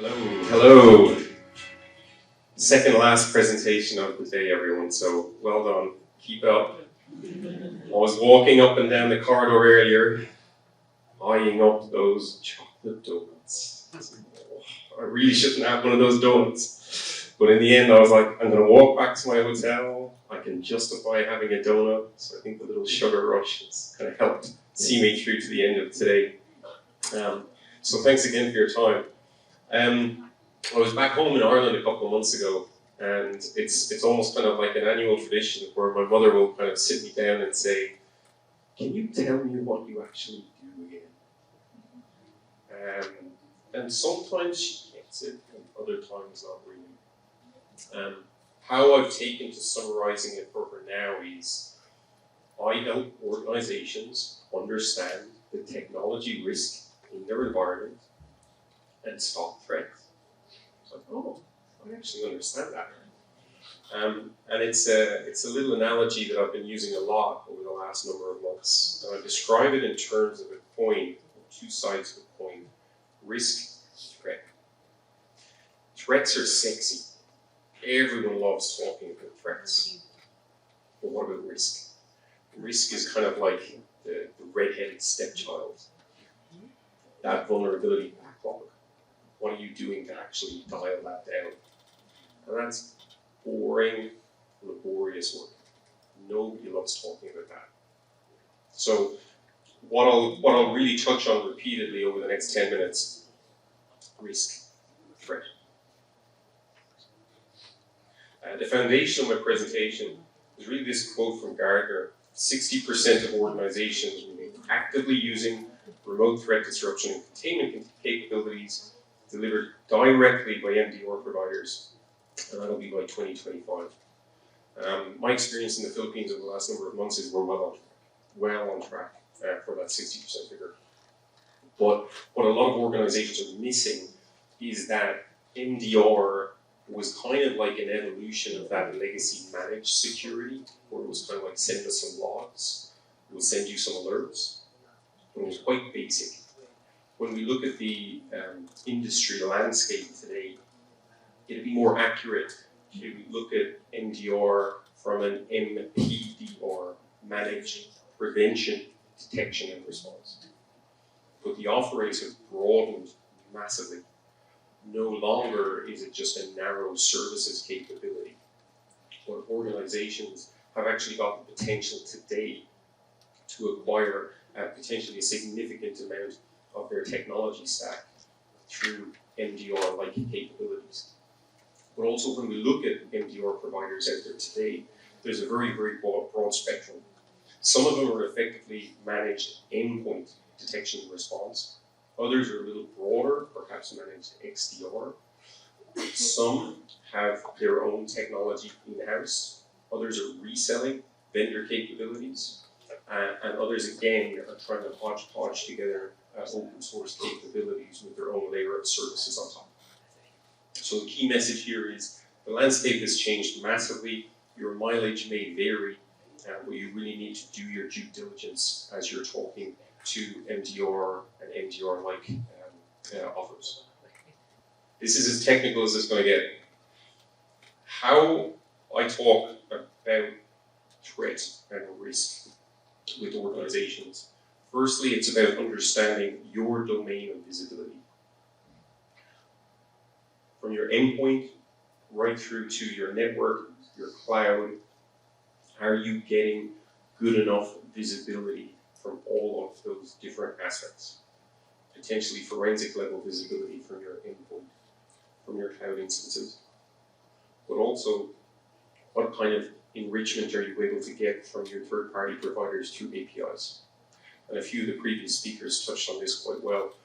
Hello, hello. Second last presentation of the day, everyone, so well done. Keep up. I was walking up and down the corridor earlier, eyeing up those chocolate donuts. I really shouldn't have one of those donuts. But in the end, I was like, I'm going to walk back to my hotel. I can justify having a donut. So I think the little sugar rush has kind of helped see me through to the end of today. So thanks again for your time. I was back home in Ireland a couple of months ago, and it's almost kind of like an annual tradition where my mother will kind of sit me down and say, "Can you tell me what you actually do again?" And sometimes she gets it, and other times not really. How I've taken to summarizing it for her now is, I help organizations understand the technology risk in their environment and stop threats. It's like, oh, I actually understand that. And it's a little analogy that I've been using a lot over the last number of months. And I describe it in terms of a coin, two sides of the coin: risk, threat. Threats are sexy. Everyone loves talking about threats. But what about risk? Risk is kind of like the red-headed stepchild. That vulnerability backlog. What are you doing to actually dial that down? And that's boring, laborious work. Nobody loves talking about that. So what I'll really touch on repeatedly over the next 10 minutes, risk, threat. The foundation of my presentation is really this quote from Gardner: 60% of organizations remain actively using remote threat disruption and containment capabilities delivered directly by MDR providers, and that'll be by 2025. My experience in the Philippines over the last number of months is we're well on track for that 60% figure. But what a lot of organizations are missing is that MDR was kind of like an evolution of that legacy managed security, where it was kind of like send us some logs, we'll send you some alerts, but it was quite basic. When we look at the industry landscape today, it'd be more accurate to look at MDR from an MPDR, managed prevention, detection and response. But the offerings have broadened massively. No longer is it just a narrow services capability. But organizations have actually got the potential today to acquire potentially a significant amount of their technology stack through MDR-like capabilities. But also when we look at MDR providers out there today, there's a very, very broad spectrum. Some of them are effectively managed endpoint detection and response. Others are a little broader, perhaps managed XDR. Some have their own technology in-house. Others are reselling vendor capabilities. And others, again, are trying to hodgepodge together open source capabilities with their own layer of services on top. So the key message here is the landscape has changed massively. Your mileage may vary, but you really need to do your due diligence as you're talking to MDR and MDR-like offers. This is as technical as it's going to get. How I talk about threat and risk with organizations. Firstly, it's about understanding your domain of visibility. From your endpoint right through to your network, your cloud, are you getting good enough visibility from all of those different aspects? Potentially forensic level visibility from your endpoint, from your cloud instances. But also, what kind of enrichment are you able to get from your third-party providers through APIs? And a few of the previous speakers touched on this quite well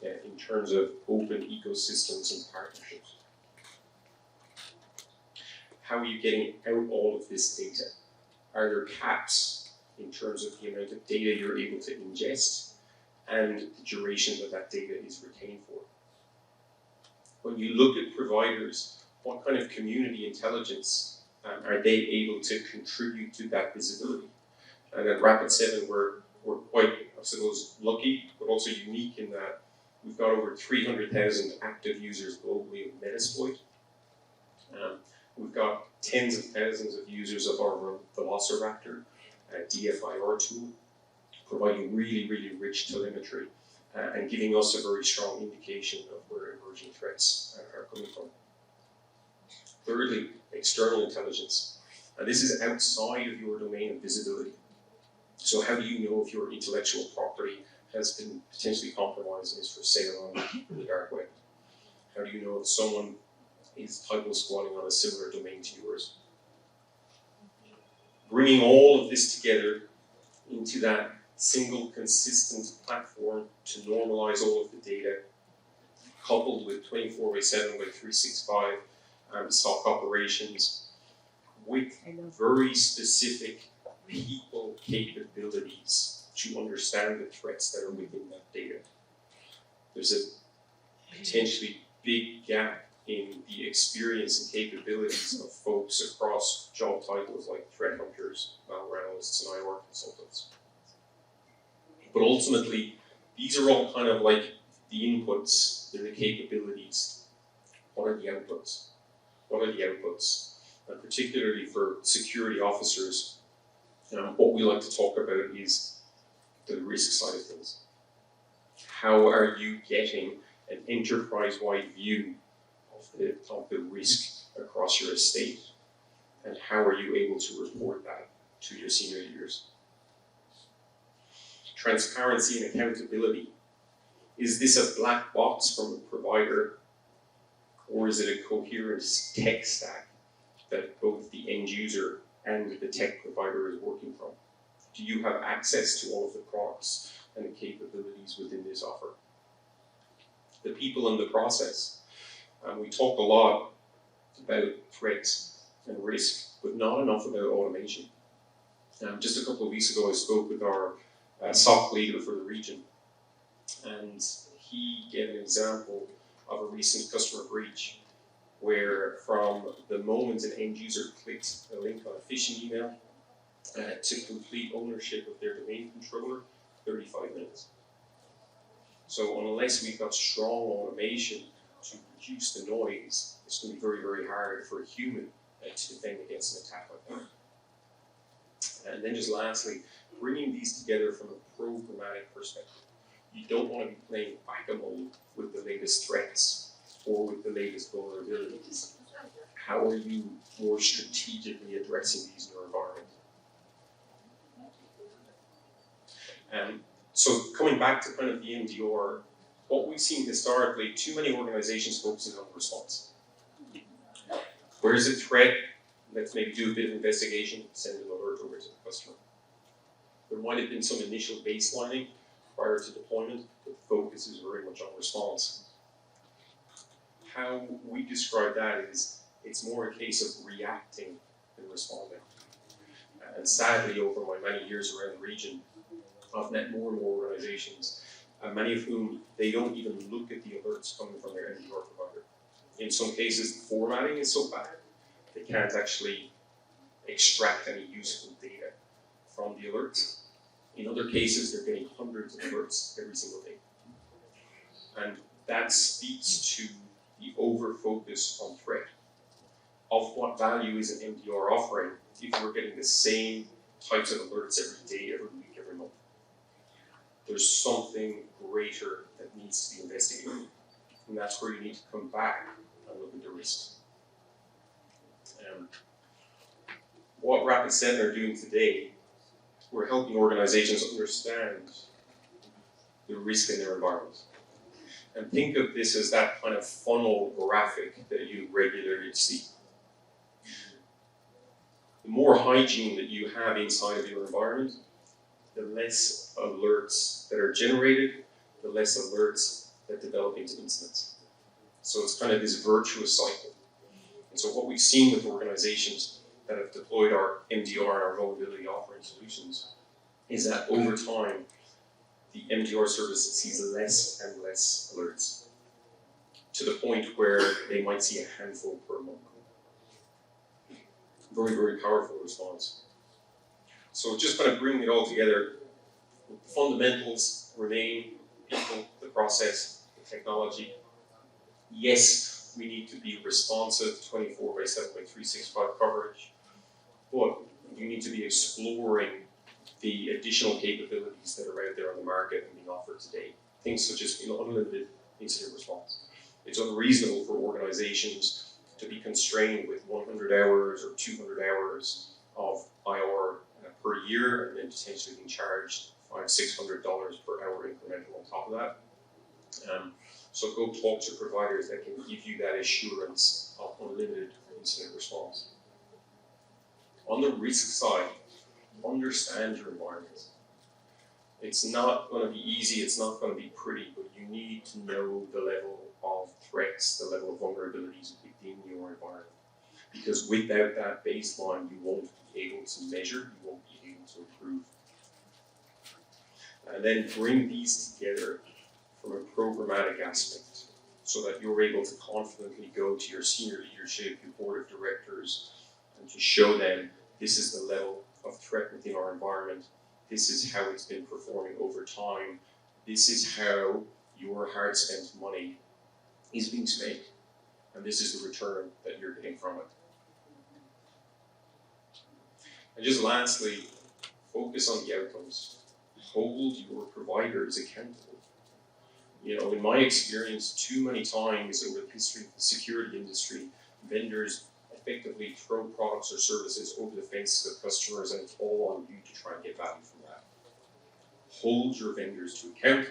in terms of open ecosystems and partnerships. How are you getting out all of this data? Are there caps in terms of the amount of data you're able to ingest and the duration that data is retained for? When you look at providers, what kind of community intelligence are they able to contribute to that visibility? And at Rapid7, we're quite, I suppose, lucky, but also unique in that We've got over 300,000 active users globally of Metasploit. We've got tens of thousands of users of our Velociraptor DFIR tool, providing really, really rich telemetry and giving us a very strong indication of where emerging threats are coming from. Thirdly, external intelligence. And this is outside of your domain of visibility. So how do you know if your intellectual property has been potentially compromised and is for sale on the dark web? How do you know if someone is typo squatting on a similar domain to yours? Bringing all of this together into that single consistent platform to normalize all of the data, coupled with 24/7 with 365 SOC operations, with very specific people capabilities to understand the threats that are within that data. There's a potentially big gap in the experience and capabilities of folks across job titles like threat hunters, malware analysts, and IR consultants. But ultimately, these are all kind of like the inputs, they're the capabilities. What are the outputs? What are the outputs? And particularly for security officers, what we like to talk about is the risk side of things. How are you getting an enterprise-wide view of the risk across your estate? And how are you able to report that to your senior leaders? Transparency and accountability. Is this a black box from a provider, or is it a coherent tech stack that both the end user and the tech provider is working from? Do you have access to all of the products and the capabilities within this offer? The people and the process. We talk a lot about threats and risk, but not enough about automation. Just a couple of weeks ago, I spoke with our SOC leader for the region, and he gave an example of a recent customer breach where from the moment an end user clicked a link on a phishing email to complete ownership of their domain controller, 35 minutes. So unless we've got strong automation to reduce the noise, it's going to be very, very hard for a human to defend against an attack like that. And then just lastly, bringing these together from a programmatic perspective. You don't want to be playing whack-a-mole with the latest threats or with the latest vulnerabilities. How are you more strategically addressing these in your environment? So coming back to kind of the MDR, what we've seen historically, too many organizations focusing on the response. Where's a threat? Let's maybe do a bit of investigation, send an alert over to the customer. There might have been some initial baselining prior to deployment, but the focus is very much on response. How we describe that is, it's more a case of reacting than responding. And sadly, over my many years around the region, I've met more and more organizations, many of whom they don't even look at the alerts coming from their MDR provider. In some cases, the formatting is so bad, they can't actually extract any useful data from the alerts. In other cases, they're getting hundreds of alerts every single day. And that speaks to the over-focus on threat. Of what value is an MDR offering if we're getting the same types of alerts every day, every week, every month? There's something greater that needs to be investigated. And that's where you need to come back and look at the risks. What Rapid7 are doing today, we're helping organizations understand the risk in their environment. And think of this as that kind of funnel graphic that you regularly see. The more hygiene that you have inside of your environment, the less alerts that are generated, the less alerts that develop into incidents. So it's kind of this virtuous cycle. And so what we've seen with organizations that have deployed our MDR and our vulnerability offering solutions is that over time, the MDR service sees less and less alerts, to the point where they might see a handful per month. Very, very powerful response. So just kind of bringing it all together, the fundamentals remain: people, the process, the technology. Yes, we need to be responsive, 24/7 by 365 coverage, but you need to be exploring the additional capabilities that are out there on the market and being offered today. Things such as unlimited incident response. It's unreasonable for organizations to be constrained with 100 hours or 200 hours of IR per year and then potentially being charged $500–600 per hour incremental on top of that. So go talk to providers that can give you that assurance of unlimited incident response. On the risk side, understand your environment. It's not going to be easy, it's not going to be pretty, but you need to know the level of threats, the level of vulnerabilities within your environment. Because without that baseline, you won't be able to measure, you won't be able to improve. And then bring these together from a programmatic aspect so that you're able to confidently go to your senior leadership, your board of directors, and to show them this is the level of threat within our environment, this is how it's been performing over time, this is how your hard-spent money is being spent, and this is the return that you're getting from it. And just lastly, focus on the outcomes. Hold your providers accountable. You know, in my experience, too many times over the history of the security industry, vendors effectively throw products or services over the fence to the customers, and it's all on you to try and get value from that. Hold your vendors to account,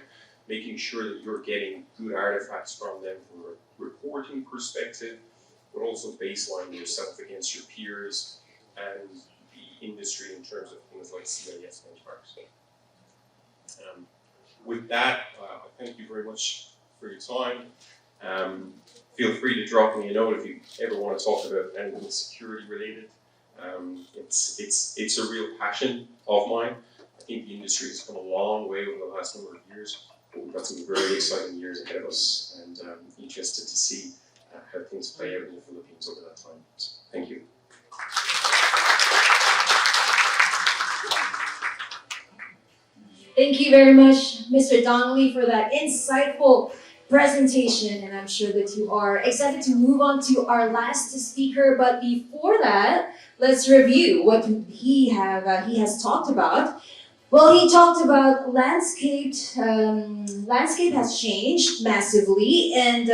making sure that you're getting good artifacts from them from a reporting perspective, but also baseline yourself against your peers and the industry in terms of things like CIS benchmarks. With that, I thank you very much for your time. Feel free to drop me a note if you ever want to talk about anything security related. It's a real passion of mine. I think the industry has come a long way over the last number of years, but we've got some very exciting years ahead of us, and interested to see how things play out in the Philippines over that time. So, thank you. Thank you very much, Mr. Donnelly, for that insightful presentation, and I'm sure that you are excited to move on to our last speaker. But before that, let's review what he has talked about. Well, he talked about landscape has changed massively, and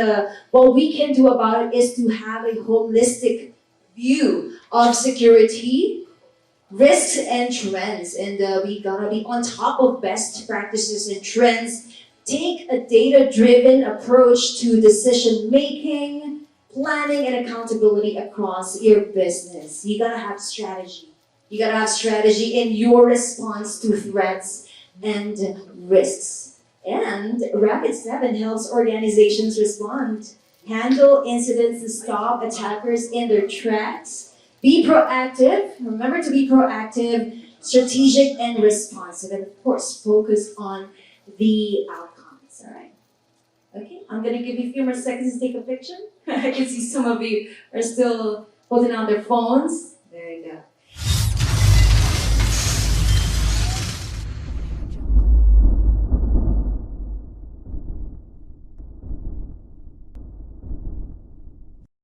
what we can do about it is to have a holistic view of security, risks and trends, and we gotta be on top of best practices and trends. Take a data-driven approach to decision-making, planning, and accountability across your business. You gotta have strategy. You gotta have strategy in your response to threats and risks. And Rapid7 helps organizations respond, handle incidents, and stop attackers in their tracks. Be proactive. Remember to be proactive, strategic, and responsive. And of course, focus on the outcomes. All right. Okay, I'm going to give you a few more seconds to take a picture. I can see some of you are still holding on their phones.